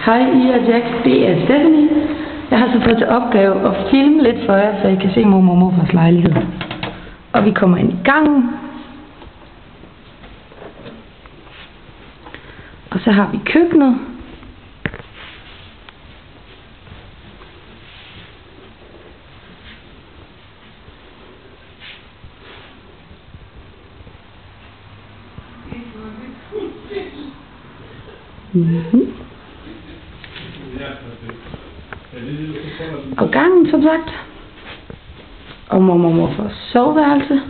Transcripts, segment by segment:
Hej I og Jack, det er Stephanie. Jeg har så fået til opgave at filme lidt for jer, så I kan se mor og morfars lejlighed. Og vi kommer ind i gangen. Og så har vi køkkenet. Og gangen, som sagt. Og mor og morfars soveværelse.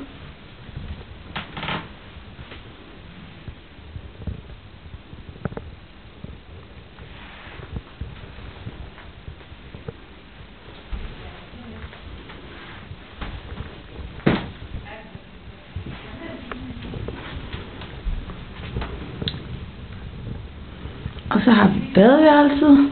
Og så har vi badeværelset.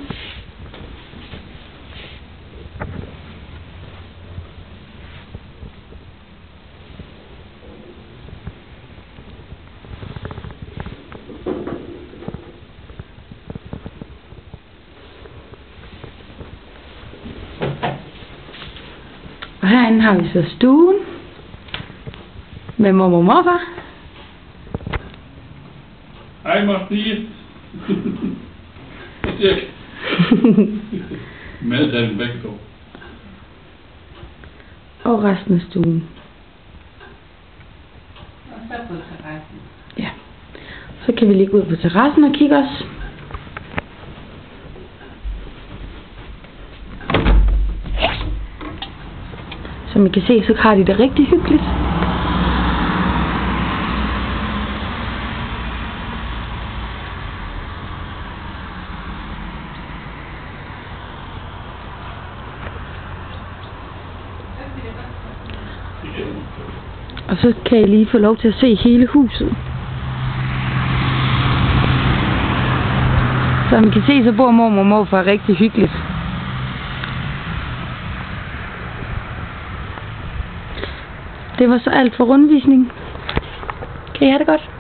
Og herinde har vi så stuen med mor og morfar. Hej Martin. Jack. Med den begge to. Og resten af stuen. Og så på terrassen. Ja. Så kan vi lige gå ud på terrassen og kigge os. Som I kan se, så har de det rigtig hyggeligt. Og så kan I lige få lov til at se hele huset. Som I kan se, så bor mor og morfar rigtig hyggeligt. Det var så alt for rundvisning. Kan I have det godt?